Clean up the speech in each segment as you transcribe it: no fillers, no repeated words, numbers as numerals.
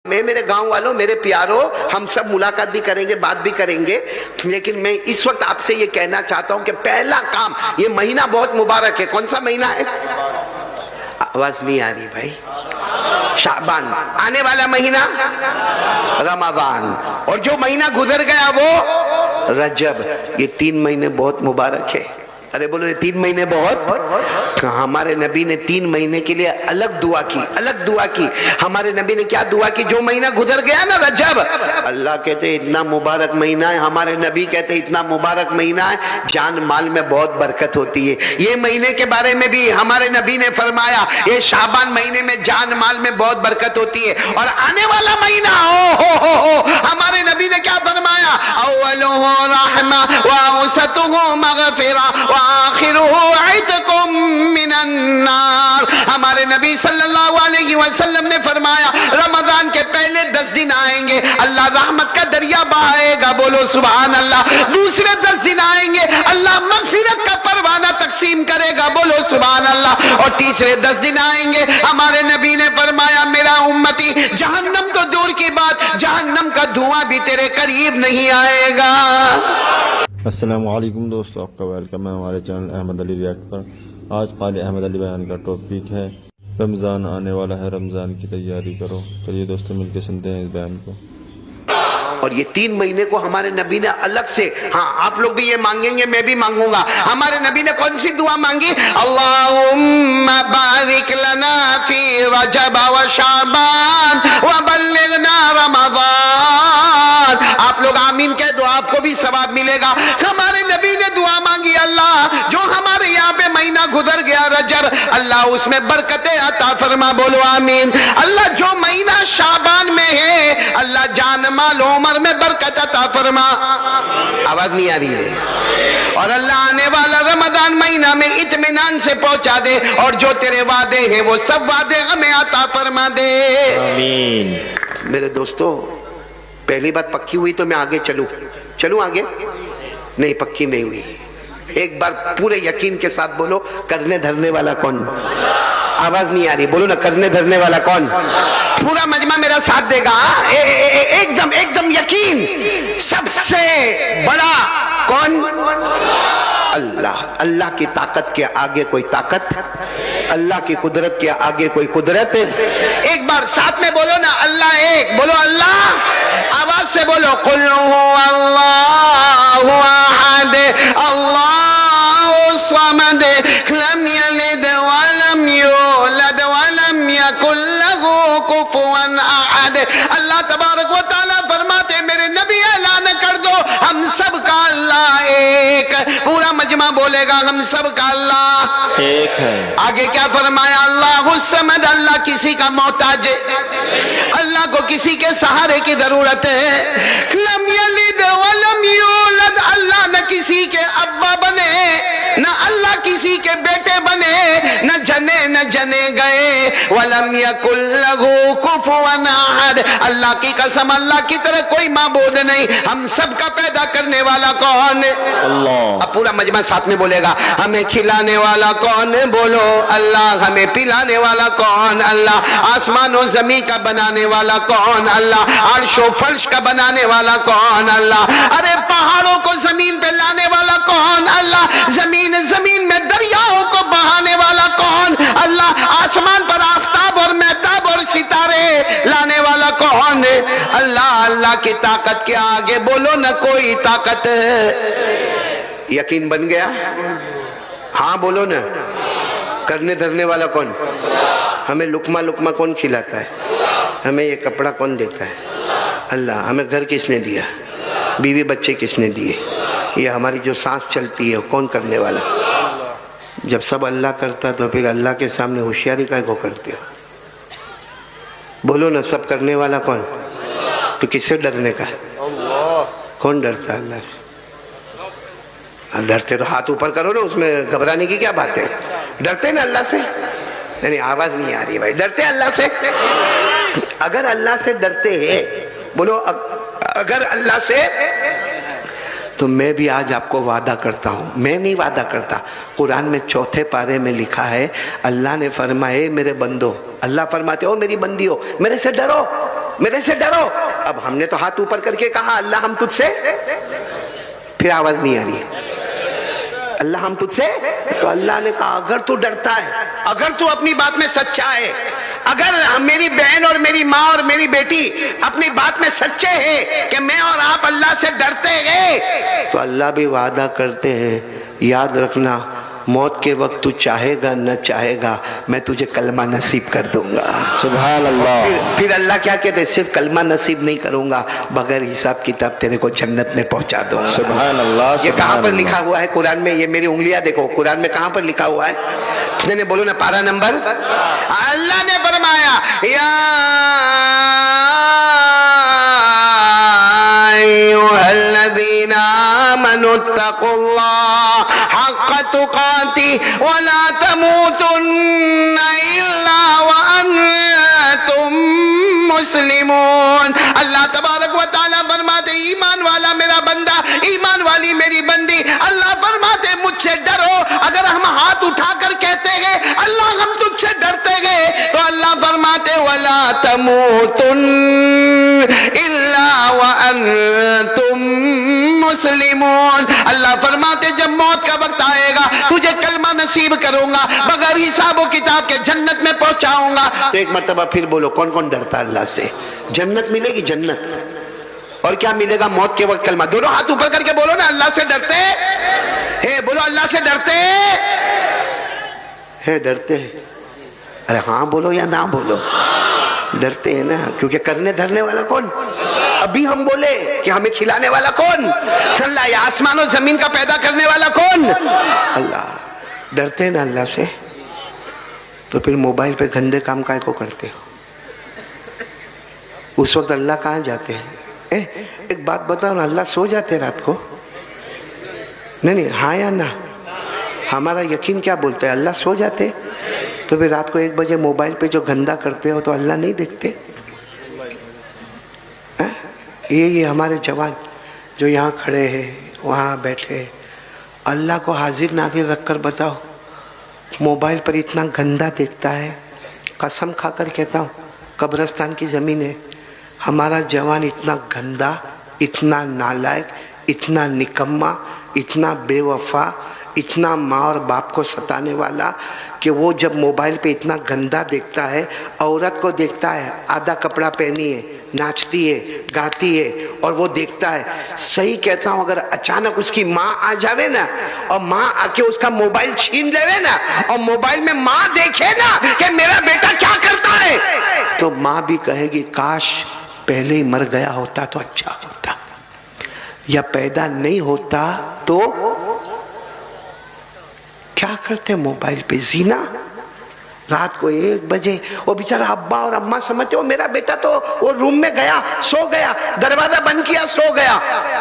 मैं मेरे गांव वालों, मेरे प्यारों, हम सब मुलाकात भी करेंगे, बात भी करेंगे, लेकिन मैं इस वक्त आपसे ये कहना चाहता हूं कि पहला काम, ये महीना बहुत मुबारक है। कौन सा महीना है? आवाज नहीं आ रही भाई। शाबान। आने वाला महीना रमजान, और जो महीना गुजर गया वो रजब। ये 3 महीने बहुत मुबारक है। अरे बोलो, ये 3 महीने बहुत। हमारे नबी ने 3 महीने के लिए अलग दुआ की, अलग दुआ की। हमारे नबी ने क्या दुआ की? जो महीना गुजर गया ना रजब, अल्लाह कहते इतना मुबारक महीना है, हमारे नबी कहते इतना मुबारक महीना है, जान माल में बहुत बरकत होती है। ये महीने के बारे में भी हमारे नबी ने फरमाया, ये शाबान महीने में जान माल में बहुत बरकत होती है। और आने वाला महीना हो, हमारे नबी ने क्या फरमाया? अव्वलुहु रहमा व औसतुहु मगफिरा व आखिरुहु इत्कुम मिनन नार। हमारे नबी सल्लल्लाहु अलैहि वसल्लम ने फरमाया, रमजान के पहले 10 दिन आएंगे, अल्लाह रहमत का दरिया बहाएगा, बोलो सुभान अल्लाह। दूसरे 10 दिन आएंगे, अल्लाह मगफिरत का परवाना तकसीम करेगा, बोलो सुभान अल्लाह। और तीसरे 10 दिन आएंगे, हमारे नबी ने फरमाया, मेरा उम्मती जहन्नम तो दूर की बात, जहन्नम का धुआं भी तेरे करीब नहीं आएगा। अस्सलामु अलैकुम दोस्तों, आपका वेलकम है हमारे चैनल अहमद अली रिएक्ट पर। आज क़ारी अहमद अली बयान का टॉपिक है रमज़ान आने वाला है, रमज़ान की तैयारी करो। चलिए दोस्तों, मिलकर सुनते हैं इस बयान को। और ये 3 महीने को हमारे नबी ने अलग से, हाँ आप लोग भी ये मांगेंगे, मैं भी मांगूंगा। हमारे नबी ने कौन सी दुआ मांगी? अल्लाहुम्मा बारिक लना फी रजब व शाबान व बल्लिगना रमज़ान। आप लोग आमीन कह दो, आपको भी सवाब मिलेगा। हमारे नबी ने दुआ मांगी, अल्लाह जो हमारे यहाँ पे महीना गुजर गया रजब, अल्लाह उसमें बरकतें अता फरमा, बोलो आमीन। अल्लाह जो महीना शाबान में है, अल्लाह जान माल उमर में बरकत अता फरमा। आवाज नहीं आ रही है। और अल्लाह आने वाला रमजान महीना में इत्मीनान से पहुंचा दे, और जो तेरे वादे हैं वो सब वादे हमें अता फरमा दे, आमीन। मेरे दोस्तों, पहली बात पक्की हुई तो मैं आगे चलूं आगे? नहीं, पक्की नहीं हुई। एक बार पूरे यकीन के साथ बोलो, करने धरने वाला कौन? आवाज नहीं आ रही, बोलो ना, करने धरने वाला कौन? पूरा मजमा मेरा साथ देगा। एकदम एकदम यकीन। सबसे बड़ा कौन? अल्लाह। अल्लाह की ताकत के आगे कोई ताकत, अल्लाह की कुदरत के आगे कोई कुदरत। एक बार साथ में बोलो ना, अल्लाह एक, बोलो अल्लाह। आवाज से बोलो, कुल हुवल्लाहु अहद अल्लाहु समद लम यलिद व लम यूलद व लम यकुल लहू कुफुवन अहद। अल्लाह तबारक व तआला फरमाते, मेरे नबी ऐलान कर दो, हम सब का अल्लाह एक। पूरा मजमा बोलेगा, हम सब का अल्लाह एक है। आगे क्या फरमाया? अल्लाहु समद, अल्लाह किसी का मोहताज है, अल्लाह को किसी के सहारे की जरूरत है। लम यलिद व लम यूलद, अल्लाह न किसी के अब्बा बने, न अल्लाह किसी के बेटे बने, न जने गए। वलम यकुल लहू कुफुवन अहद, अल्लाह की कसम, अल्लाह की तरह कोई माबूद नहीं। हम सब का पैदा करने वाला कौन? अल्लाह। अब पूरा मजमा साथ में बोलेगा, हमें खिलाने वाला कौन? बोलो अल्लाह। हमें पिलाने वाला कौन? अल्लाह। आसमान और जमीन का बनाने वाला कौन? अल्लाह। अर्श और फर्श का बनाने वाला कौन? अल्लाह। अरे पहाड़ों को जमीन पे लाने वाला कौन? अल्लाह। जमीन में दरियाओं को बहाने वाला कौन? अल्लाह। आसमान पर आफताब और महताब और सितारे लाने वाला कौन? अल्लाह। अल्लाह की ताकत के आगे बोलो न कोई ताकत। यकीन बन गया? हाँ बोलो न। करने धरने वाला कौन? हमें लुकमा लुकमा कौन खिलाता है? हमें ये कपड़ा कौन देता है? अल्लाह। हमें घर किसने दिया? बीवी बच्चे किसने दिए? ये हमारी जो सांस चलती है कौन करने वाला? जब सब अल्लाह करता तो फिर अल्लाह के सामने होशियारी का को करते हो? बोलो ना, सब करने वाला कौन? तो किससे डरने का? कौन डरता है अल्लाह से? डरते तो हाथ ऊपर करो ना, उसमें घबराने की क्या बात है? डरते ना अल्लाह से? नहीं, आवाज नहीं आ रही भाई। डरते अल्लाह से? अगर अल्लाह से डरते हैं, बोलो अगर अल्लाह से, तो मैं भी आज आपको वादा करता हूँ, मैं नहीं वादा करता, कुरान में 4 पारे में लिखा है, अल्लाह ने फरमाए मेरे बंदो, अल्लाह फरमाते हो मेरी बंदी हो, मेरे से डरो, मेरे से डरो। अब हमने तो हाथ ऊपर करके कहा अल्लाह हम तुझसे, फिर आवाज नहीं आ रही है, अल्लाह हम तुझसे। तो अल्लाह ने कहा अगर तू डरता है, अगर तू अपनी बात में सच्चा है, अगर मेरी बहन और मेरी माँ और मेरी बेटी अपनी बात में सच्चे हैं कि मैं और आप अल्लाह से डरते हैं, तो अल्लाह भी वादा करते हैं, याद रखना मौत के वक्त तू चाहेगा न चाहेगा मैं तुझे कलमा नसीब कर दूंगा। सुभान अल्लाह। फिर अल्लाह क्या कहते हैं, सिर्फ कलमा नसीब नहीं करूंगा, बगैर हिसाब किताब तेरे को जन्नत में पहुंचा दूंगा। सुभान अल्लाह। ये कहां पर लिखा हुआ है कुरान में? ये मेरी उंगलियां देखो, कुरान में कहां पर लिखा हुआ है? मैंने बोलो ना, पारा नंबर। अल्लाह ने फरमाया या अय्युहल्लज़ीना आमनुत्तक़ुल्लाह हक़्क़ तुक़ातिह वला तमूतुन्ना इल्ला व अंतुम मुस्लिमून। अल्लाह तबारक व तआला फरमाते ईमान वाला मेरा बंदा, ईमान वाली मेरी बंदी, अल्लाह फरमाते मुझसे डरो। अगर हम हाथ उठाकर कहते हैं अल्लाह हम तुझसे डरते हैं, तो अल्लाह फरमाते वला तमूतुन इल्ला व अंतुम मुस्लिमून। अल्लाह फरमाते जब मौत का वक्त आएगा तुझे कलमा नसीब करूंगा, बगैर हिसाब व किताब के जन्नत में पहुंचाऊंगा। तो एक मर्तबा फिर बोलो, कौन कौन डरता अल्लाह से? जन्नत मिलेगी, जन्नत। और क्या मिलेगा? मौत के वक्त कलमा। दोनों हाथ ऊपर करके बोलो ना, अल्लाह से डरते हैं। बोलो अल्लाह से डरते हैं, डरते हैं। अरे हाँ बोलो या ना बोलो, डरते हैं ना, क्योंकि करने धरने वाला कौन? अभी हम बोले कि हमें खिलाने वाला कौन? अल्लाह। या आसमान और जमीन का पैदा करने वाला कौन? अल्लाह। डरते हैं ना अल्लाह से, तो फिर मोबाइल पे गंदे काम काय को करते हो? उस वक्त अल्लाह कहाँ जाते हैं? एक बात बताओ ना, अल्लाह सो जाते रात को? नहीं, हाँ या ना? हमारा यकीन क्या बोलता है? अल्लाह सो जाते? तो फिर रात को 1 बजे मोबाइल पे जो गंदा करते हो तो अल्लाह नहीं देखते? ये हमारे जवान जो यहाँ खड़े हैं, वहाँ बैठे, अल्लाह को हाजिर नाजिर रखकर बताओ, मोबाइल पर इतना गंदा देखता है। कसम खाकर कहता हूँ, कब्रिस्तान की ज़मीन है, हमारा जवान इतना गंदा, इतना नालायक, इतना निकम्मा, इतना बेवफा, इतना माँ और बाप को सताने वाला कि वो जब मोबाइल पे इतना गंदा देखता है, औरत को देखता है आधा कपड़ा पहनी है, नाचती है, गाती है, और वो देखता है। सही कहता हूँ, अगर अचानक उसकी माँ आ जावे ना और माँ आके उसका मोबाइल छीन लेवे ना और मोबाइल में माँ देखे ना कि मेरा बेटा क्या करता है, तो माँ भी कहेगी काश पहले ही मर गया होता तो अच्छा होता, या पैदा नहीं होता तो। क्या करते मोबाइल पे? जीना। रात को 1 बजे वो बेचारा अब्बा और अम्मा समझते हो मेरा बेटा तो वो रूम में गया, सो गया, दरवाजा बंद किया, सो गया।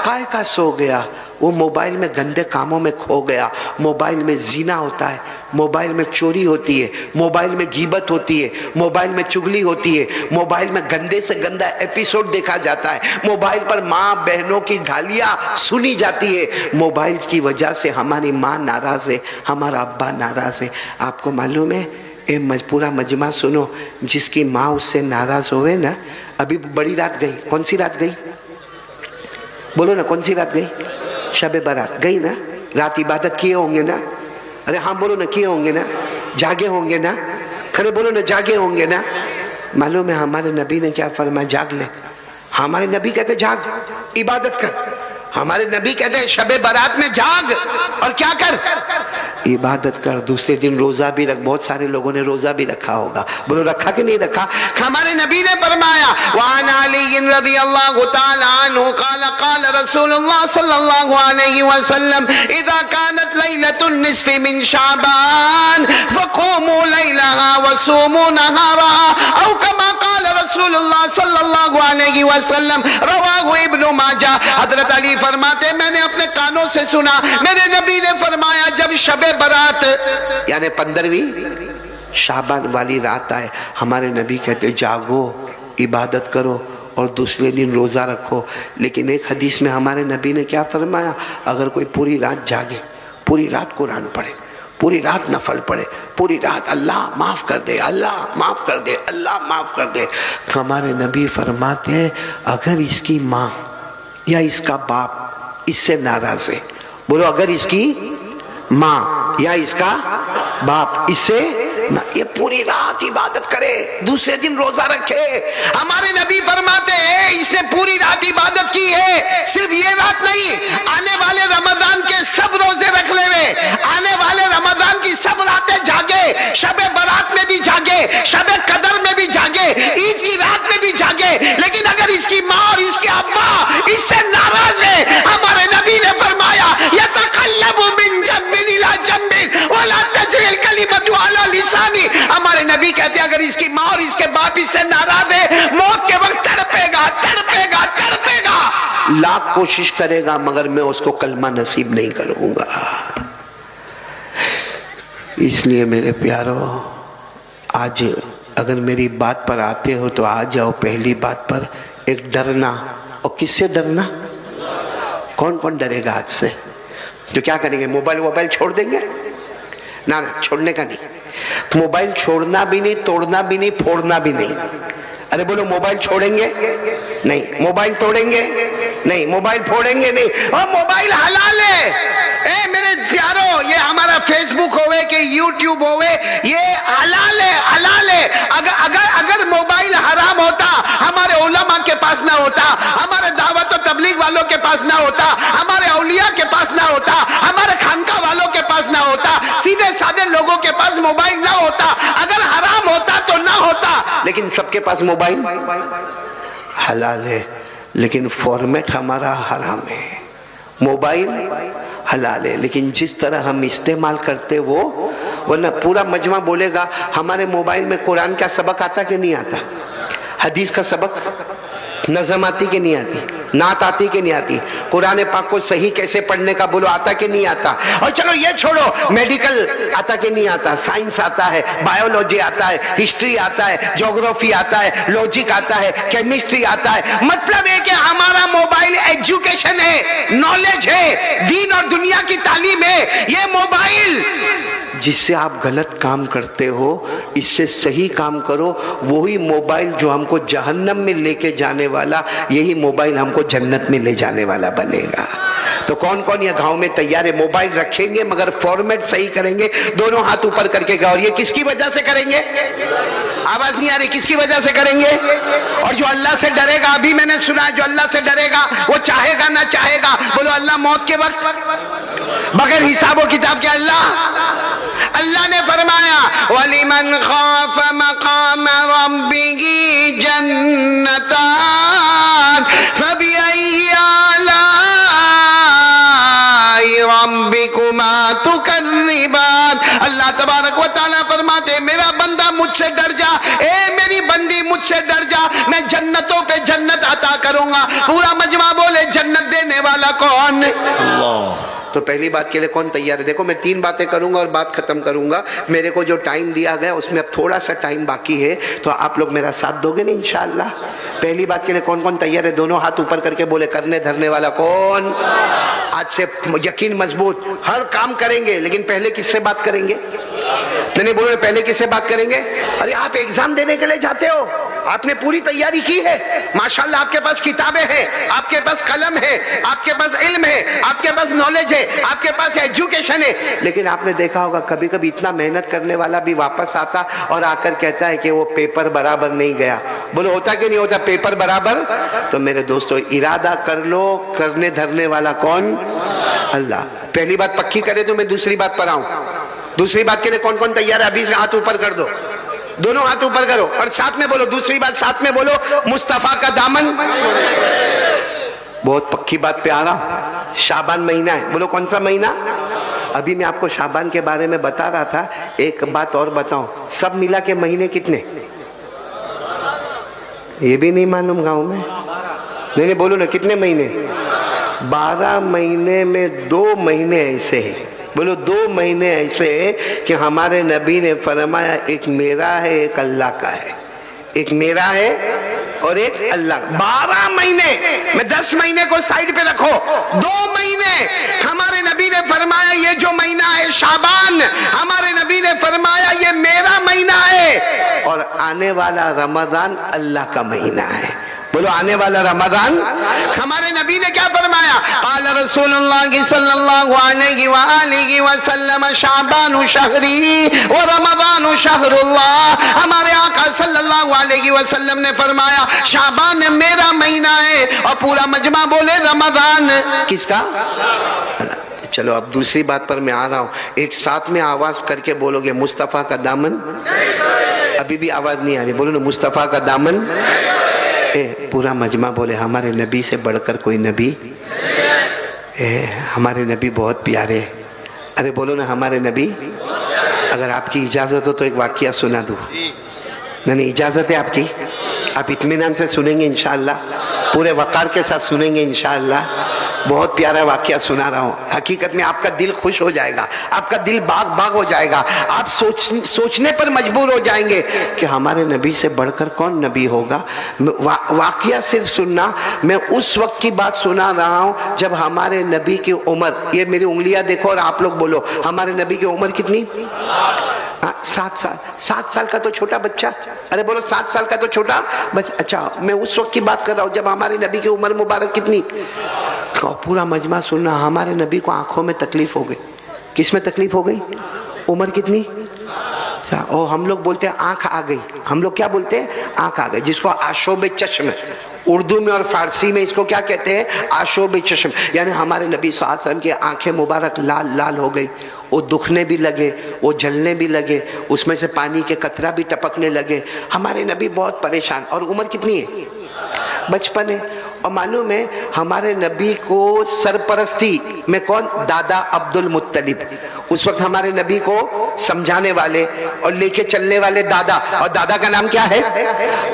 काहे का सो गया? वो मोबाइल में गंदे कामों में खो गया। मोबाइल में जीना होता है, मोबाइल में चोरी होती है, मोबाइल में गीबत होती है, मोबाइल में चुगली होती है, मोबाइल में गंदे से गंदा एपिसोड देखा जाता है, मोबाइल पर माँ बहनों की गालियाँ सुनी जाती है। मोबाइल की वजह से हमारी माँ नाराज है, हमारा अब्बा नाराज है। आपको मालूम है, पूरा मजमा सुनो, जिसकी माँ उससे नाराज होवे ना, अभी बड़ी रात गई, कौन सी रात गई बोलो ना, कौन सी रात गई? शबे बारात गई ना, रात इबादत किए होंगे ना? अरे हाँ बोलो ना, किए होंगे ना? जागे होंगे ना? खरे बोलो ना, जागे होंगे ना? मालूम है हमारे नबी ने क्या फरमाया? जाग ले। हमारे नबी कहते जाग, इबादत कर। हमारे नबी कहते हैं शबे बारात में जाग और क्या कर? इबादत कर। दूसरे दिन रोजा भी रख। बहुत सारे लोगों ने रोजा भी रखा होगा, बोलो रखा कि नहीं रखा? हमारे नबी ने फरमाया वान अली रज़ियल्लाहु तआला अन्हु क़ाल क़ाल रसूलुल्लाह सल्लल्लाहु अलैहि वसल्लम इज़ा कानत लैलतुन निस्फ़ि मिन शाबान फ़क़ूमू लैलहा वसूमू नहारहा औ कमा क़ाल रसूलुल्लाह सल्लल्लाहु अलैहि वसल्लम रवाहु इब्न माजा। हज़रत अली फरमाते मैंने अपने कानों से सुना, मेरे नबी ने फरमाया जब शबे बारात यानी 15वीं शाबान वाली रात आए, हमारे नबी कहते जागो, इबादत करो और दूसरे दिन रोज़ा रखो। लेकिन एक हदीस में हमारे नबी ने क्या फरमाया? अगर कोई पूरी रात जागे, पूरी रात कुरान पढ़े, पूरी रात नफल पढ़े, पूरी रात अल्लाह माफ कर दे, अल्लाह माफ कर दे, अल्लाह माफ कर दे। तो हमारे नबी फरमाते हैं अगर इसकी माँ या इसका बाप इससे नाराज है, बोलो अगर इसकी माँ या इसका बाप इससे ये पूरी रात इबादत करे, दूसरे दिन रोजा रखे। हमारे नबी फरमाते हैं इसने पूरी रात इबादत की है, सिर्फ ये रात नहीं, आने वाले रमजान के सब रोजे रख ले, आने वाले रमजान की सब रातें जागे, शबे बारात में भी जागे, शबे कदर में भी जागे, ईद की रात में भी जागे। लेकिन अगर इसकी माँ और इसके अब्बा इससे नाराज है, हमारे नबी ने फरमाया यतकल्लबु मिन जम्बिन इला जम्बिन वला तजरिल कलिमतु अला लिसानी। हमारे नबी कहते हैं अगर इसकी माँ और इसके बाप इससे नाराज है, मौत के वक्त तड़पेगा तड़पेगा तड़पेगा, लाख कोशिश करेगा मगर मैं उसको कलमा नसीब नहीं करूंगा। इसलिए मेरे प्यारो, आज अगर मेरी बात पर आते हो तो आ जाओ पहली बात पर, एक डरना। और किससे डरना? कौन कौन डरेगा आज से? तो क्या करेंगे? मोबाइल छोड़ देंगे? ना ना, छोड़ने का नहीं। मोबाइल छोड़ना भी नहीं, तोड़ना भी नहीं, फोड़ना भी नहीं। अरे बोलो मोबाइल छोड़ेंगे नहीं, मोबाइल तोड़ेंगे नहीं, मोबाइल फोड़ेंगे नहीं। और मोबाइल हलाल है। ए मेरे प्यारो, ये हमारा फेसबुक होवे कि यूट्यूब होवे, ये हलाल है, हलाल है। अगर मोबाइल हराम होता, हमारे उलमा के पास ना होता, हमारे दावत और तबलीग वालों के पास ना होता, हमारे औलिया के पास ना होता, हमारे खानका वालों के पास ना होता, सीधे साधे लोगों के पास मोबाइल ना होता। अगर हराम होता तो ना होता, लेकिन सबके पास मोबाइल हलाल है, लेकिन फॉर्मेट हमारा हराम है। मोबाइल हलाल है, लेकिन जिस तरह हम इस्तेमाल करते वो, वरना पूरा मजमा बोलेगा हमारे मोबाइल में कुरान का सबक आता कि नहीं आता, हदीस का सबक, नज़म आती कि नहीं आती, नात आती कि नहीं आती, कुरान पाक को सही कैसे पढ़ने का बोलो आता कि नहीं आता। और चलो ये छोड़ो, मेडिकल आता कि नहीं आता, साइंस आता है, बायोलॉजी आता है, हिस्ट्री आता है, ज्योग्राफी आता है, लॉजिक आता है, केमिस्ट्री आता है। मतलब है कि हमारा मोबाइल एजुकेशन है, नॉलेज है, दीन और दुनिया की तालीम है। ये मोबाइल जिससे आप गलत काम करते हो, इससे सही काम करो। वही मोबाइल जो हमको जहन्नम में लेके जाने वाला, यही मोबाइल हमको जन्नत में ले जाने वाला बनेगा। तो कौन कौन ये गांव में तैयार है? मोबाइल रखेंगे मगर फॉर्मेट सही करेंगे, दोनों हाथ ऊपर करके गाओ। ये किसकी वजह से करेंगे? आवाज नहीं आ रही, किसकी वजह से करेंगे? और जो अल्लाह से डरेगा, अभी मैंने सुना, जो अल्लाह से डरेगा वो चाहेगा ना चाहेगा, बोलो अल्लाह मौत के वक्त बगैर हिसाबो किताब के अल्लाह ने फरमाया वलिमन खाफ मकाम रब्बिही जन्नतान फबिअय्यि आलाई रब्बिकुमा तुकज़्ज़िबान। अल्लाह तबारक व तआला फरमाते मेरा बंदा मुझसे डर जा, ए मेरी बंदी मुझसे डर जा, मैं जन्नतों पे जन्नत अता करूंगा। पूरा मजमा बोले जन्नत देने वाला कौन? अल्लाह। तो पहली बात के लिए कौन तैयार है? देखो मैं 3 बातें करूंगा और बात खत्म करूंगा। मेरे को जो टाइम दिया गया उसमें अब थोड़ा सा टाइम बाकी है, तो आप लोग मेरा साथ दोगे ना इंशाअल्लाह। पहली बात के लिए कौन कौन तैयार है? दोनों हाथ ऊपर करके बोले करने धरने वाला कौन? आज से यकीन मजबूत, हर काम करेंगे, लेकिन पहले किससे बात करेंगे? नहीं बोलो पहले किससे बात करेंगे? अरे आप एग्जाम देने के लिए जाते हो, आपने पूरी तैयारी की है, माशाल्लाह आपके पास किताबें हैं, आपके पास कलम है, आपके पास इल्म है, आपके पास नॉलेज है, आपके पास एजुकेशन है, लेकिन आपने देखा होगा कभी कभी इतना मेहनत करने वाला भी वापस आता और आकर कहता है कि वो पेपर बराबर नहीं गया। बोलो होता कि नहीं होता पेपर बराबर? तो मेरे दोस्तों इरादा कर लो, करने धरने वाला कौन? अल्लाह। पहली बात पक्की करे तो मैं दूसरी बात पर आऊं। दूसरी बात के लिए कौन कौन तैयार है? अभी से हाथ ऊपर कर दो, दोनों हाथ ऊपर करो और साथ में बोलो, दूसरी बात साथ में बोलो, मुस्तफा का दामन। बहुत पक्की बात पे आ रहा, शाबान महीना है, बोलो कौन सा महीना? अभी मैं आपको शाबान के बारे में बता रहा था। एक बात और बताऊं, सब मिला के महीने कितने? ये भी नहीं मालूम गांव में? नहीं बोलो ना, कितने महीने? 12 महीने में 2 महीने ऐसे हैं, बोलो 2 महीने ऐसे कि हमारे नबी ने फरमाया एक मेरा है एक अल्लाह का है, एक मेरा है और एक अल्लाह। 12 महीने में 10 महीने को साइड पे रखो, 2 महीने हमारे नबी ने फरमाया ये जो महीना है है शाबान, हमारे नबी ने फरमाया ये मेरा महीना है, और आने वाला रमजान अल्लाह का महीना है। बोलो आने वाला रमजान। हमारे नबी ने क्या फरमाया? क़ाल रसूलुल्लाह सल्लल्लाहु अलैहि वसल्लम शाबानु शहरी व रमजानु शहरुल्लाह। हमारे आका सल्लल्लाहु अलैहि वसल्लम ने फरमाया शाबान मेरा महीना है, और पूरा मजमा बोले रमजान किसका? चलो अब दूसरी बात पर मैं आ रहा हूं, एक साथ में आवाज करके बोलोगे मुस्तफा का दामन। अभी भी आवाज नहीं आ रही, बोलो ना मुस्तफा का दामन। पूरा मजमा बोले हमारे नबी से बढ़कर कोई नबी, हमारे नबी बहुत प्यारे। अरे बोलो ना हमारे नबी। अगर आपकी इजाजत हो तो एक वाकया सुना दूं। नहीं इजाजत है आपकी? आप इत्मीनान से सुनेंगे इंशाअल्लाह, पूरे वकार के साथ सुनेंगे इंशाअल्लाह। बहुत प्यारा वाकया सुना रहा हूँ, हकीकत में आपका दिल खुश हो जाएगा, आपका दिल बाग बाग हो जाएगा। आप सोचने पर मजबूर हो जाएंगे कि हमारे नबी से बढ़कर कौन नबी होगा। वाकया सिर्फ सुनना, मैं उस वक्त की बात सुना रहा हूँ जब हमारे नबी की उम्र, ये मेरी उंगलियां देखो और आप लोग बोलो हमारे नबी की उम्र कितनी? 7 साल। 7 साल का तो छोटा बच्चा। अरे बोलो 7 साल का तो छोटा बच्चा। अच्छा मैं उस वक्त की बात कर रहा हूँ जब हमारे नबी की उम्र मुबारक कितनी। पूरा मजमा सुनना, हमारे नबी को आंखों में तकलीफ हो गई। किस में तकलीफ हो गई? उम्र कितनी? और हम लोग बोलते हैं आंख आ गई। हम लोग क्या बोलते हैं? आंख आ गई, जिसको आशोब चश्म, उर्दू में और फारसी में इसको क्या कहते हैं? आशोब चश्म। यानी हमारे नबी सल्लल्लाहु अलैहि वसल्लम की आंखें मुबारक लाल लाल हो गई, वो दुखने भी लगे, वो जलने भी लगे, उसमें से पानी के कतरा भी टपकने लगे। हमारे नबी बहुत परेशान। और उम्र कितनी है? बचपन है। और मालूम है हमारे नबी को सरपरस्ती में कौन? दादा अब्दुल मुत्तलिब। उस वक्त हमारे नबी को समझाने वाले और लेके चलने वाले दादा, और दादा का नाम क्या है?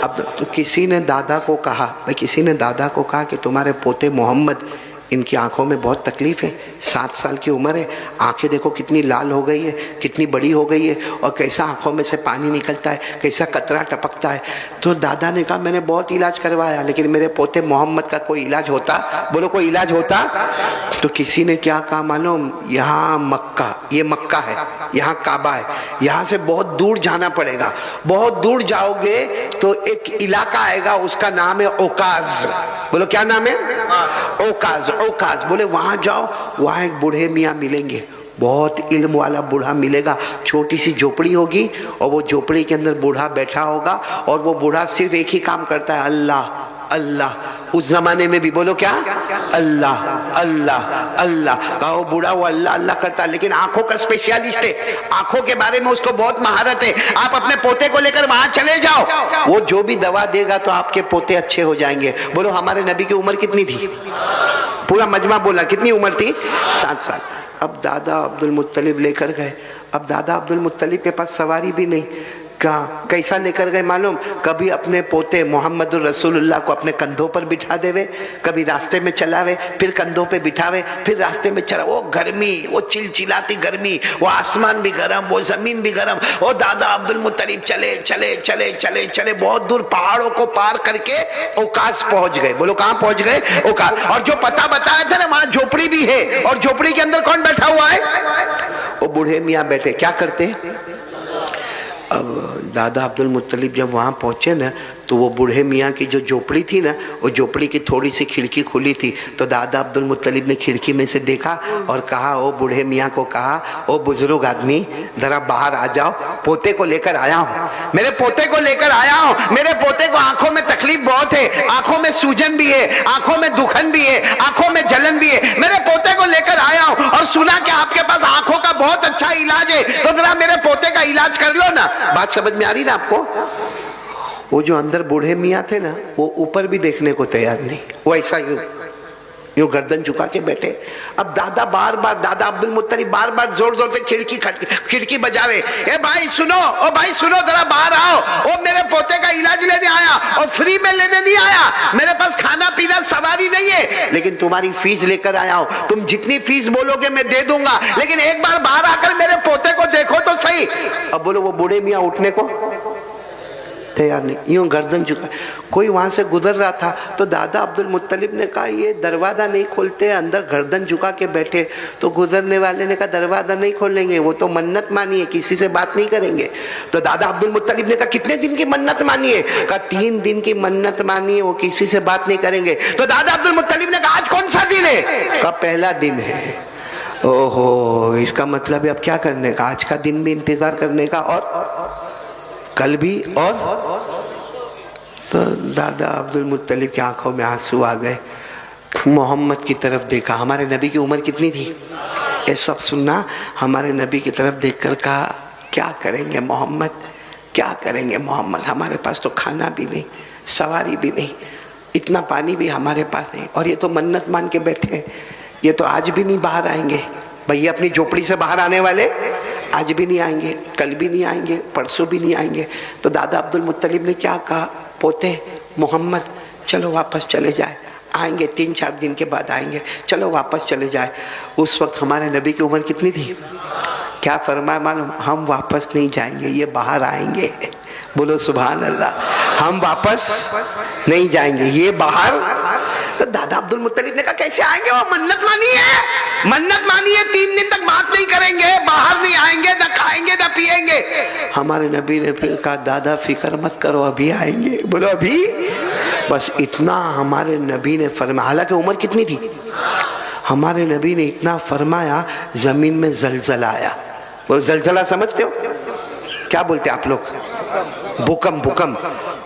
अब तो किसी ने दादा को कहा, भाई किसी ने दादा को कहा कि तुम्हारे पोते मोहम्मद, इनकी आंखों में बहुत तकलीफ है, 7 साल की उम्र है, आंखें देखो कितनी लाल हो गई है, कितनी बड़ी हो गई है, और कैसा आंखों में से पानी निकलता है, कैसा कतरा टपकता है। तो दादा ने कहा मैंने बहुत इलाज करवाया, लेकिन मेरे पोते मोहम्मद का कोई इलाज होता? बोलो कोई इलाज होता? तो किसी ने क्या कहा मालूम? यहाँ मक्का, ये मक्का है, यहाँ काबा है, यहाँ से बहुत दूर जाना पड़ेगा। बहुत दूर जाओगे तो एक इलाका आएगा, उसका नाम है ओकाज। बोलो क्या नाम है? ओकाज। ओकाज बोले वहां जाओ, वहां एक बूढ़े मियाँ मिलेंगे, बहुत इल्म वाला बूढ़ा मिलेगा। छोटी सी झोपड़ी होगी और वो झोपड़ी के अंदर बूढ़ा बैठा होगा, और वो बूढ़ा सिर्फ एक ही काम करता है, अल्लाह अल्लाह। उस जमाने में भी बोलो क्या? अल्लाह अल्लाह अल्लाह। कहो बूढ़ा वो अल्लाह अल्लाह करता है, लेकिन आंखों का स्पेशलिस्ट है, आंखों के बारे में उसको बहुत महारत है। आप अपने पोते को लेकर वहां चले जाओ, वो जो भी दवा देगा तो आपके पोते अच्छे हो जाएंगे। बोलो हमारे नबी की उम्र कितनी थी? पूरा मजमा बोला कितनी उम्र थी? 7 साल। अब दादा अब्दुल मुत्तलिब लेकर गए। अब दादा अब्दुल मुत्तलिब के पास सवारी भी नहीं, कैसा लेकर गए मालूम? कभी अपने पोते मोहम्मद रसूलुल्लाह को अपने कंधों पर बिठा देवे, कभी रास्ते में चलावे, फिर कंधों पे बिठावे, फिर रास्ते में चला। वो गर्मी, वो चिलचिलाती गर्मी, वो आसमान भी गर्म, वो जमीन भी गर्म। वो दादा अब्दुल मुत्तलिब चले चले चले चले चले बहुत दूर, पहाड़ों को पार करके ओकाज पहुंच गए। बोलो कहाँ पहुंच गए? ओकाज। और जो पता बताया था ना, वहां झोपड़ी भी है, और झोपड़ी के अंदर कौन बैठा हुआ है? वो बूढ़े मियाँ बैठे। क्या करते? अब दादा अब्दुल मुत्तलिब जब वहाँ पहुँचे ना, तो वो बूढ़े मियाँ की जो झोपड़ी थी ना, वो झोपड़ी की थोड़ी सी खिड़की खुली थी। तो दादा अब्दुल मुत्तलिब ने खिड़की में से देखा और कहा, ओ बूढ़े मियाँ को कहा, ओ बुजुर्ग आदमी जरा बाहर आ जाओ, पोते को लेकर आया हूँ, मेरे पोते को लेकर आया हूँ। मेरे पोते को आंखों में तकलीफ बहुत है, आंखों में सूजन भी है, आंखों में दुखन भी है, आंखों में जलन भी है। मेरे पोते को लेकर आया हूँ और सुना कि आपके पास आंखों का बहुत अच्छा इलाज है, तो जरा मेरे पोते का इलाज कर लो ना। बात समझ में आ रही ना आपको? वो जो अंदर बूढ़े मियाँ थे ना, वो ऊपर भी देखने को तैयार नहीं, वो ऐसा यूं गर्दन झुका के बैठे। अब दादा बार बार, दादा अब्दुल मुत्तलिब बार बार जोर जोर से खिड़की बजावे, ए भाई सुनो, ओ भाई सुनो, जरा बाहर आओ, ओ मेरे पोते का इलाज लेने आया, और फ्री में लेने नहीं आया, मेरे पास खाना पीना सवारी नहीं है, लेकिन तुम्हारी फीस लेकर आया हूं। तुम जितनी फीस बोलोगे मैं दे दूंगा, लेकिन एक बार बाहर आकर मेरे पोते को देखो तो सही। अब बोलो वो बूढ़े मियाँ उठने को तैयार नहीं, यूं गर्दन झुका। कोई वहां से गुजर रहा था तो दादा अब्दुल मुत्तलिब ने कहा ये दरवाजा नहीं खोलते, अंदर गर्दन झुका के बैठे। तो गुजरने वाले ने कहा दरवाजा नहीं खोलेंगे, वो तो मन्नत मानी है, किसी से बात नहीं करेंगे। तो दादा अब्दुल मुत्तलिब ने कहा कितने दिन की मन्नत मानी है? कहा 3 दिन की मन्नत मानी है, वो किसी से बात नहीं करेंगे। तो दादा अब्दुल मुत्तलिब ने कहा आज कौन सा दिन है? कहा पहला दिन है। ओहो, इसका मतलब है अब क्या करने का? आज का दिन भी इंतजार करने का और कल भी। और तो दादा अब्दुल मुत्तलिब की आंखों में आंसू आ गए, मोहम्मद की तरफ देखा। हमारे नबी की उम्र कितनी थी? ये सब सुनना। हमारे नबी की तरफ देखकर कहा क्या करेंगे मोहम्मद, क्या करेंगे मोहम्मद, हमारे पास तो खाना भी नहीं, सवारी भी नहीं, इतना पानी भी हमारे पास नहीं, और ये तो मन्नत मान के बैठे, ये तो आज भी नहीं बाहर आएंगे। भैया अपनी झोपड़ी से बाहर आने वाले आज भी नहीं आएंगे, कल भी नहीं आएंगे, परसों भी नहीं आएंगे। तो दादा अब्दुल मुत्तलिब ने क्या कहा, पोते मोहम्मद चलो वापस चले जाए, आएंगे 3-4 दिन के बाद आएंगे, चलो वापस चले जाए। उस वक्त हमारे नबी की उम्र कितनी थी? क्या फरमाया मालूम? हम वापस नहीं जाएंगे, ये बाहर आएंगे। बोलो सुभान अल्लाह। हम वापस नहीं जाएंगे, ये बाहर। तो दादा अब्दुल मुत्तलिब ने कहा कैसे आएंगे, वो मन्नत मानी है, मन्नत मानी है, 3 दिन तक बात नहीं करेंगे, बाहर नहीं आएंगे, न खाएंगे न पिएंगे। हमारे नबी ने फिर कहा दादा फिक्र मत करो, अभी आएंगे। बोलो अभी। बस इतना हमारे नबी ने फरमाया। हालांकि उम्र कितनी थी? हमारे नबी ने इतना फरमाया, जमीन में जलजला आया। वो जलजला समझते हो? क्या बोलते आप लोग? भूकंप। भूकंप,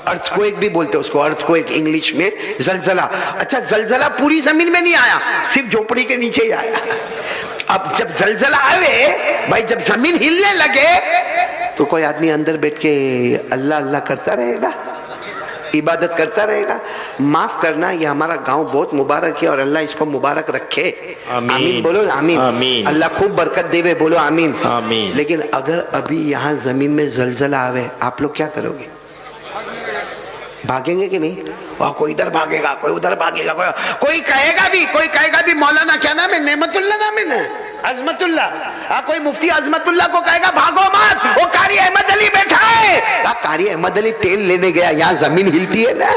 अर्थक्वेक भी बोलते हैं उसको, अर्थक्वेक इंग्लिश में जलजला। अच्छा, जलजला पूरी जमीन में नहीं आया, सिर्फ झोपड़ी के नीचे ही आया। अब जब जलजला आवे भाई, जब जमीन हिलने लगे तो कोई आदमी अंदर बैठ के अल्लाह अल्लाह करता रहेगा, इबादत करता रहेगा? माफ करना, ये हमारा गांव बहुत मुबारक है और अल्लाह इसको मुबारक रखे। आमीन बोलो, आमीन, आमीन। अल्लाह खूब बरकत देवे, बोलो आमीन, आमीन। लेकिन अगर अभी यहाँ जमीन में जलजला आवे, आप लोग क्या करोगे? भागेंगे कि नहीं? वह कोई इधर भागेगा, कोई उधर भागेगा, कोई कहेगा भी मौलाना क्या नाम है, नेमतुल्ला नाम है ना, अजमतुल्ला, कोई मुफ्ती अजमतुल्ला को कहेगा भागो मत, वो कारी अहमद अली बैठा है। कारी अहमद अली तेल लेने गया, यहाँ जमीन हिलती है ना।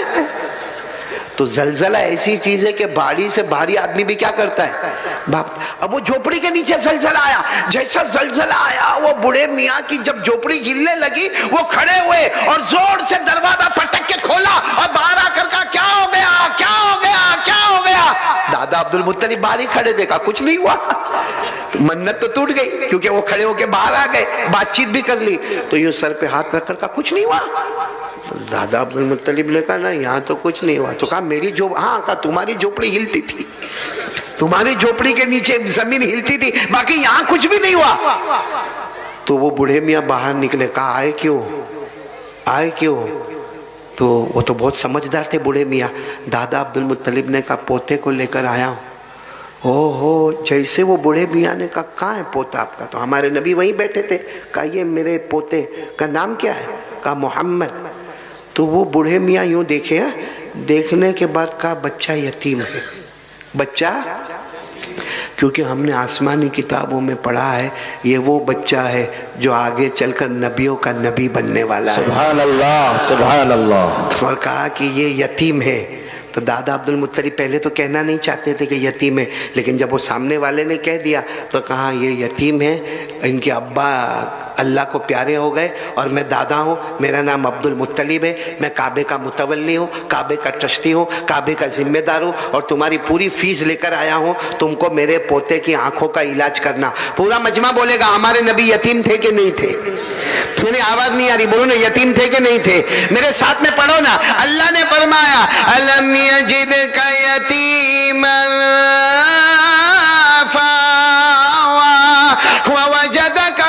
तो जलजला ऐसी चीज है कि भारी से भारी आदमी भी क्या करता है, भागता। अब वो झोपड़ी के नीचे जलजला आया, जैसा जलजला आया वो बूढ़े मियाँ की जब झोपड़ी हिलने लगी, वो खड़े हुए और जोर से दरवाजा पटक के खोला और बाहर आकर कहा क्या हो गया, क्या हो गया, क्या हो गया? दादा अब्दुल मुत्तलिब बाहर ही खड़े, देखा कुछ नहीं हुआ। तो मन्नत तो टूट गई, क्योंकि वो खड़े होके बाहर आ गए, बातचीत भी कर ली। तो यूं सर पे हाथ रखकर कहा कुछ नहीं हुआ। दादा अब्दुल मुत्तलिब ने कहा ना यहाँ तो कुछ नहीं हुआ। तो कहा मेरी हाँ, कहा तुम्हारी झोपड़ी हिलती थी, तुम्हारी झोपड़ी के नीचे जमीन हिलती थी, बाकी यहाँ कुछ भी नहीं हुआ। तो वो बूढ़े मियाँ बाहर निकले, कहा आए क्यों, आए क्यों? तो वो तो बहुत समझदार थे बूढ़े मियाँ। दादा अब्दुल मुत्तलिब ने कहा पोते को लेकर आया हूँ। ओहो, जैसे वो बूढ़े मियाँ ने कहा कहाँ है पोता आपका? तो हमारे नबी वहीं बैठे थे। कहा ये मेरे पोते का नाम क्या है? कहा मोहम्मद। तो वो बूढ़े मियाँ यूं देखे, देखने के बाद कहा बच्चा यतीम है। बच्चा, क्योंकि हमने आसमानी किताबों में पढ़ा है ये वो बच्चा है जो आगे चलकर नबियों का नबी बनने वाला है। सुभान अल्लाह, सुभान अल्लाह। और कहा कि ये यतीम है। तो दादा अब्दुल मुत्तलिब पहले तो कहना नहीं चाहते थे कि यतीम है, लेकिन जब वो सामने वाले ने कह दिया तो कहा ये यतीम है, इनके अब्बा अल्लाह को प्यारे हो गए और मैं दादा हूँ, मेरा नाम अब्दुल मुत्तलिब है, मैं काबे का मुतवल्ली हूँ, काबे का ट्रस्टी हूँ, काबे का जिम्मेदार हूँ और तुम्हारी पूरी फीस लेकर आया हूँ, तुमको मेरे पोते की आंखों का इलाज करना। पूरा मजमा बोलेगा हमारे नबी यतीम थे कि नहीं थे? मेरी आवाज नहीं आ रही, बोलो ना, यतीम थे कि नहीं थे? मेरे साथ में पढ़ो ना। अल्लाह ने फरमाया अलम यजिदका यतीमन फआवा व वजदका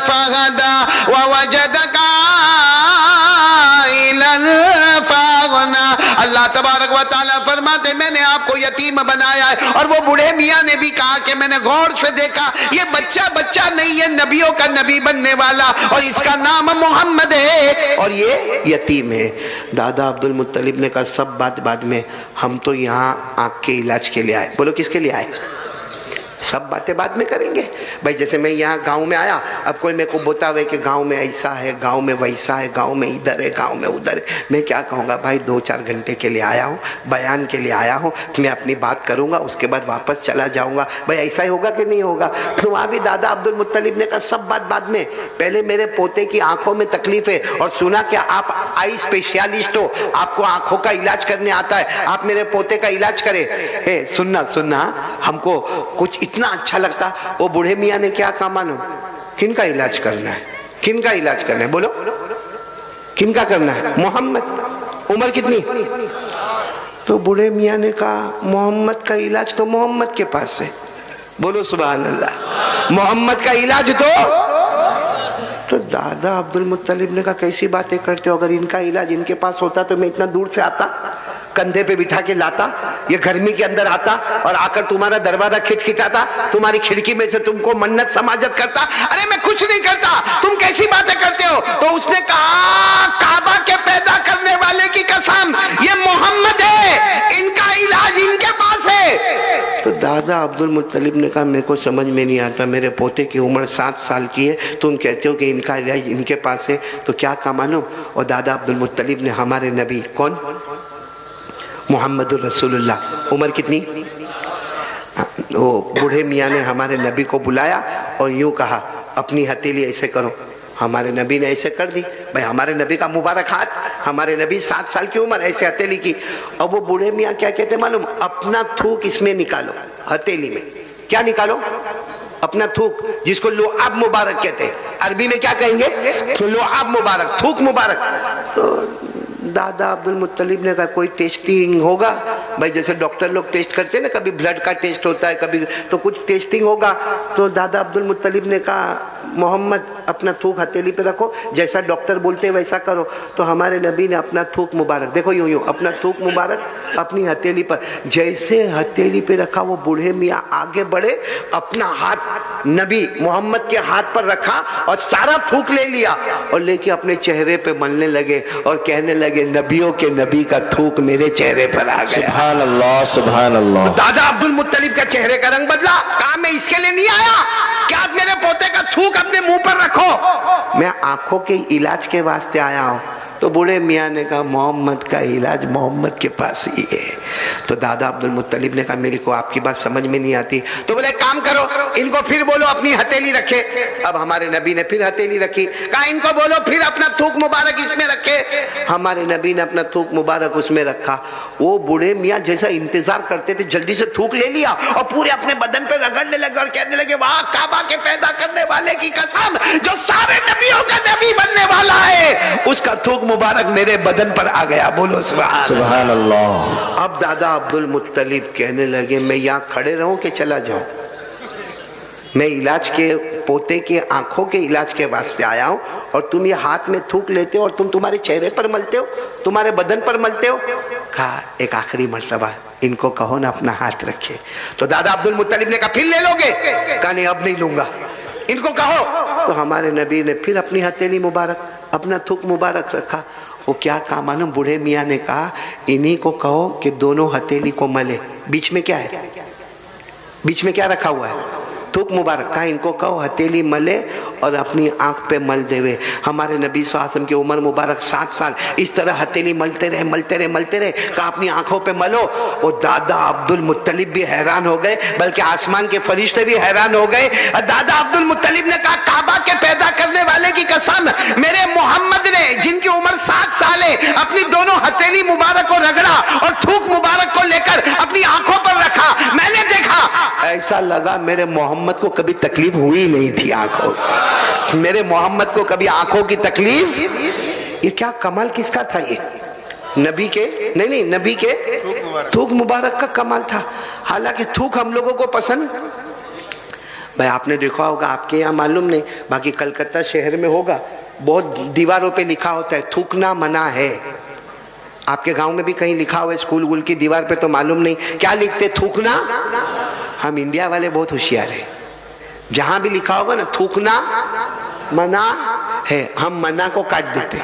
फहदा व वजदका आइलन फअगना। अल्लाह तबारक व तआला फरमाते मैंने आपको यतीम बनाया है। और वो बूढ़े मियाँ ने भी कहा कि मैंने गौर से देखा ये बच्चा बच्चा नहीं है, नबियों का नबी बनने वाला, और इसका नाम मोहम्मद है और ये यतीम है। दादा अब्दुल मुत्तलिब ने कहा सब बात बाद में, हम तो यहाँ आँख के इलाज के लिए आए। बोलो किसके लिए आए? सब बातें बाद में करेंगे। भाई जैसे मैं यहाँ गांव में आया, अब कोई मेरे को बतावे कि गांव में ऐसा है, गांव में वैसा है, गांव में इधर है, गांव में उधर है, मैं क्या कहूँगा? भाई 2-4 घंटे के लिए आया हूँ, बयान के लिए आया हूँ, मैं अपनी बात करूँगा, उसके बाद वापस चला जाऊँगा। भाई ऐसा ही होगा कि नहीं होगा? तो वहाँ भी दादा अब्दुल मुत्तलिब ने कहा सब बात बाद में, पहले मेरे पोते की आंखों में तकलीफ है और सुना कि आप आई स्पेशलिस्ट हो, आपको आंखों का इलाज करने आता है, आप मेरे पोते का इलाज करें। सुनना, हमको कुछ इतना अच्छा लगता। वो बूढ़े मियाँ ने क्या कहा मालूम? किनका इलाज करना है? किनका इलाज करना है? बोलो, किनका करना है? मोहम्मद। उम्र कितनी? तो बूढ़े मियाँ ने कहा मोहम्मद का इलाज तो मोहम्मद के पास है। बोलो सुभान अल्लाह। मोहम्मद का इलाज तो दादा अब्दुल मुत्तलिब ने कहा कैसी बातें करते हो? अगर इनका इलाज इनके पास होता तो मैं इतना दूर से आता, कंधे पे बिठा के लाता, ये गर्मी के अंदर आता और आकर तुम्हारा दरवाजा खिटखिटाता, तुम्हारी खिड़की में से तुमको मन्नत समाजत करता। अरे मैं कुछ नहीं करता, तुम कैसी बातें करते हो? तो उसने कहा काबा के पैदा करने वाले की कसम, ये मोहम्मद है, इनका इलाज इनके पास है। तो दादा अब्दुल मुत्तलिब ने कहा मेरे को समझ में नहीं आता, मेरे पोते की उम्र 7 साल की है, तुम कहते हो कि इनका इलाज इनके पास है, तो क्या कहा मालूम? और दादा अब्दुल मुत्तलिब ने हमारे नबी, कौन? मोहम्मदुर रसूलुल्लाह, उम्र कितनी? वो बूढ़े मियाँ ने हमारे नबी को बुलाया और यूं कहा अपनी हथेली ऐसे करो। हमारे नबी ने ऐसे कर दी। भाई हमारे नबी का मुबारक हाथ, हमारे नबी 7 साल की उम्र, ऐसे हथेली की। अब वो बूढ़े मियाँ क्या कहते मालूम? अपना थूक इसमें निकालो, हथेली में। क्या निकालो? अपना थूक, जिसको लुआब मुबारक कहते हैं। अरबी में क्या कहेंगे? तो लुआब मुबारक, थूक मुबारक। तो दादा अब्दुल मुत्तलिब ने कहा कोई टेस्टिंग होगा? भाई जैसे डॉक्टर लोग टेस्ट करते हैं ना, कभी ब्लड का टेस्ट होता है, कभी तो कुछ टेस्टिंग होगा। तो दादा अब्दुल मुत्तलिब ने कहा मोहम्मद अपना थूक हथेली पे रखो, जैसा डॉक्टर बोलते हैं वैसा करो। तो हमारे नबी ने अपना थूक मुबारक, देखो यूं अपना थूक मुबारक अपनी हथेली पर, जैसे हथेली पे रखा, वो बूढ़े मियाँ आगे बढ़े, अपना हाथ नबी मोहम्मद के हाथ पर रखा और सारा थूक ले लिया और लेके अपने चेहरे पे मलने लगे और कहने लगे नबियों के नबी का थूक मेरे चेहरे पर आ गया। सुभान अल्लाह, सुभान अल्लाह। दादा अब्दुल मुत्तलिब का चेहरे का रंग बदला। कहा मैं इसके लिए नहीं आया कि आप मेरे पोते का थूक अपने मुंह पर रखो, मैं आंखों के इलाज के वास्ते आया हूं। तो बूढ़े मियाँ ने कहा मोहम्मद का इलाज मोहम्मद के पास ही है। तो दादा अब्दुल मुत्तलिब ने कहा मेरे को आपकी बात समझ में नहीं आती। तो बोले काम करो, इनको फिर बोलो अपनी हथेली रखे। अब हमारे नबी ने फिर हथेली रखी। कहा इनको बोलो फिर अपना थूक मुबारक इसमें रखे। हमारे नबी ने अपना थूक मुबारक उसमें रखा। वो बूढ़े मियाँ जैसा इंतजार करते थे, जल्दी से थूक ले लिया और पूरे अपने बदन पे रगड़ने लगे और कहने लगे वाह काबा के पैदा करने वाले की कसम, जो सारे नबियों का नबी बनने वाला है, उसका थूक मुबारक मेरे बदन पर आ गया। बोलो सुभान अल्लाह। अब दादा अब्दुल मुत्तलिब कहने लगे मैं यहाँ खड़े रहूं कि चला जाऊं? मैं इलाज के पोते के आंखों के इलाज के वास्ते आया हूं और तुम ये हाथ में थूक लेते हो और तुम तुम्हारे चेहरे पर मलते हो, तुम्हारे बदन पर मलते हो। कहा एक आखिरी मर्तबा इनको कहो ना अपना हाथ रखे। तो दादा अब्दुल मुत्तलिब ने कहा फिर ले लोगे? कहा नहीं अब नहीं लूंगा, इनको कहो। तो हमारे नबी ने फिर अपनी हथेली मुबारक अपना थूक मुबारक रखा। वो क्या कहा मालूम? बूढ़े मियाँ ने कहा इन्हीं को कहो कि दोनों हथेली को मले। बीच में क्या है? बीच में क्या रखा हुआ है? थूक मुबारक। कहा इनको कहो हथेली मले और अपनी आंख पे मल देवे। हमारे नबी सल्लल्लाहु अलैहि वसल्लम की उम्र मुबारक 7 साल, इस तरह हथेली मलते रहे मलते रहे मलते रहे। कहा अपनी आंखों पे मलो। और दादा अब्दुल मुत्तलिब भी हैरान हो गए, बल्कि आसमान के फरिश्ते भी हैरान हो गए। दादा अब्दुल मुत्तलिब ने कहा काबा के पैदा करने वाले की कसम, मेरे मोहम्मद ने जिनकी उम्र 7 साल है, अपनी दोनों हथेली मुबारक को रगड़ा और थूक मुबारक को लेकर अपनी आंखों पर रखा। मैंने देखा, ऐसा लगा मेरे मोहम्मद को कभी तकलीफ हुई नहीं थी आंखों, मेरे मोहम्मद को कभी आंखों की तकलीफ। ये क्या कमाल किसका था? ये नबी के नहीं नबी के थूक मुबारक का कमाल था। हालांकि थूक हम लोगों को पसंद, भाई आपने देखा होगा, आपके यहाँ मालूम नहीं, बाकी कलकत्ता शहर में होगा, बहुत दीवारों पे लिखा होता है थूकना मना है। आपके गांव में भी कहीं लिखा हुआ है, स्कूल वूल की दीवार पे तो मालूम नहीं क्या लिखते, थूकना। हम इंडिया वाले बहुत होशियार है, जहां भी लिखा होगा ना थूकना मना है, हम मना को काट देते।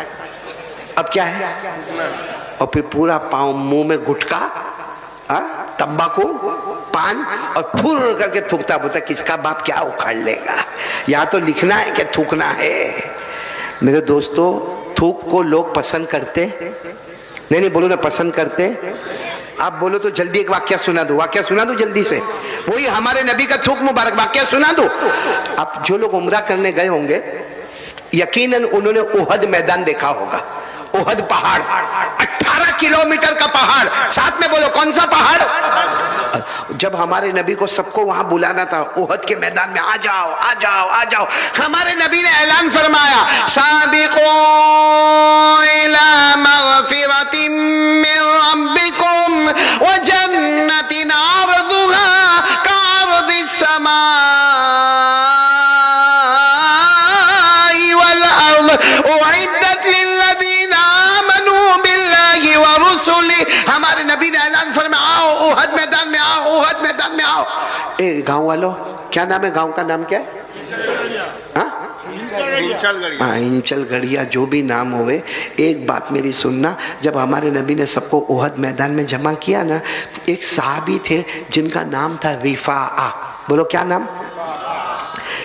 अब क्या है? और फिर पूरा पाँव मुंह में गुटका तंबाकू, पान और फुर करके थूकता, बोलता किसका बाप क्या उखाड़ लेगा, यहाँ तो लिखना है कि थूकना है। मेरे दोस्तों, थूक को लोग पसंद करते नहीं बोलो ना, पसंद करते। आप बोलो तो जल्दी एक वाक्य सुना दो, वाक्य सुना दो जल्दी से, वही हमारे नबी का थूक मुबारक वाक्य सुना दो। अब जो लोग उम्रा करने गए होंगे यकीनन उन्होंने उहद मैदान देखा होगा। उहद पहाड़, 18 किलोमीटर का पहाड़, साथ में बोलो कौन सा पहाड़। जब हमारे नबी को सबको वहां बुलाना था उहद के मैदान में, आ जाओ आ जाओ आ जाओ, हमारे नबी ने ऐलान फरमाया, साबिकू इला मगफिरतिम मिन रब्बिकुम व जन्नतिन अर्दुहा कअर्दिस समा वल अर्द उइद्दत लिल्लज़ीना आमनू बिल्लाहि व रुसुलिही। हमारे नबी ने ऐलान फरमाया, आओ उहद मैदान में आओ, उहद मैदान में आओ। ए गांव वालों, क्या नाम है गांव का? नाम क्या है? इंचल गढ़िया, जो भी नाम होवे, एक बात मेरी सुनना, जब हमारे नबी ने सबको उहद मैदान में जमा किया ना, एक सहाबी थे जिनका नाम था रिफाआ। बोलो क्या नाम?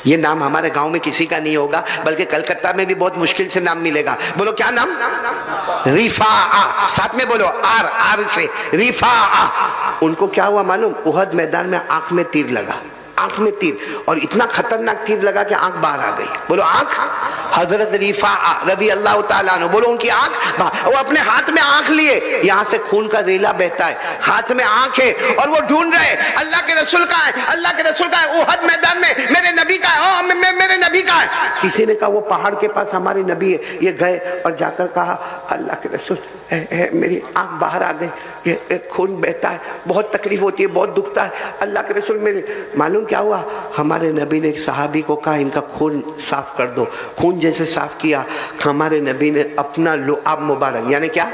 ये नाम हमारे गांव में किसी का नहीं होगा, बल्कि कलकत्ता में भी बहुत मुश्किल से नाम मिलेगा। बोलो क्या नाम? रिफाआ, साथ में बोलो आर, आर से रिफाआ। उनको क्या हुआ मालूम? उहद मैदान में आंख में तीर लगा, आंख में तीर, और इतना खतरनाक तीर लगा कि आंख बाहर आ गई। बोलो आंख। हजरत रिफाआ रज़ी अल्लाह ताला अन्हु, बोलो उनकी आंख, वो अपने हाथ में आंख लिए, यहाँ से खून का रेला बहता है, हाथ में आंख है, और वो ढूंढ रहे अल्लाह के रसूल का है, अल्लाह के रसूल का है, उहद मैदान में मेरे नबी का है, मेरे नबी का है। किसी ने कहा वो पहाड़ के पास हमारे नबी है। ये गए और जाकर कहा, अल्लाह के रसूल मेरी आंख बाहर आ गई, ये खून बहता है, बहुत तकलीफ होती है, बहुत दुखता है, अल्लाह के रसूल मेरे। मालूम क्या हुआ? हमारे नबी ने एक सहाबी को कहा, इनका खून साफ कर दो। खून जैसे साफ किया, हमारे नबी ने अपना लुआब मुबारक, यानी क्या,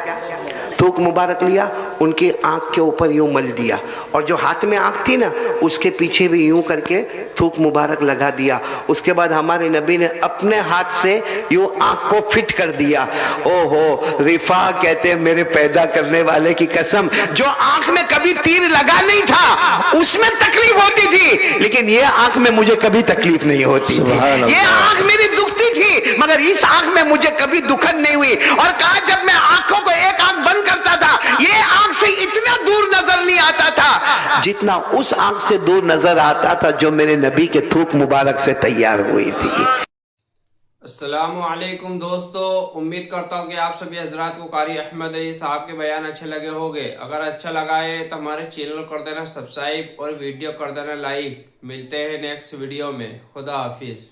थूक मुबारक लिया, उनकी आंख के ऊपर यूं मल दिया, और जो हाथ में आंख थी ना उसके पीछे भी यूं करके थूक मुबारक लगा दिया। उसके बाद हमारे नबी ने अपने हाथ से यूं आंख को फिट कर दिया। ओहो, रिफा कहते मेरे पैदा करने वाले की कसम, जो आंख में कभी तीर लगा नहीं था उसमें तकलीफ होती थी, लेकिन ये आंख में मुझे कभी तकलीफ नहीं होती थी। ये आंख मेरी दुखती थी, मगर इस आंख में मुझे कभी दुखन नहीं हुई। और कहा जब मैं आंखों को एक आंख बंद करता था, ये आंख से इतना दूर नजर नहीं आता था जितना उस आंख से दूर नजर आता था जो मेरे नबी के थूक मुबारक से तैयार हुई थी। अस्सलामु अलैकुम दोस्तों, उम्मीद करता हूँ कि आप सभी हजरात को कारी अहमद अली साहब के बयान अच्छे लगे होंगे। अगर अच्छा लगा है तो हमारे चैनल कर देना सब्सक्राइब और वीडियो कर देना लाइक। मिलते हैं नेक्स्ट वीडियो में। खुदा हाफिज।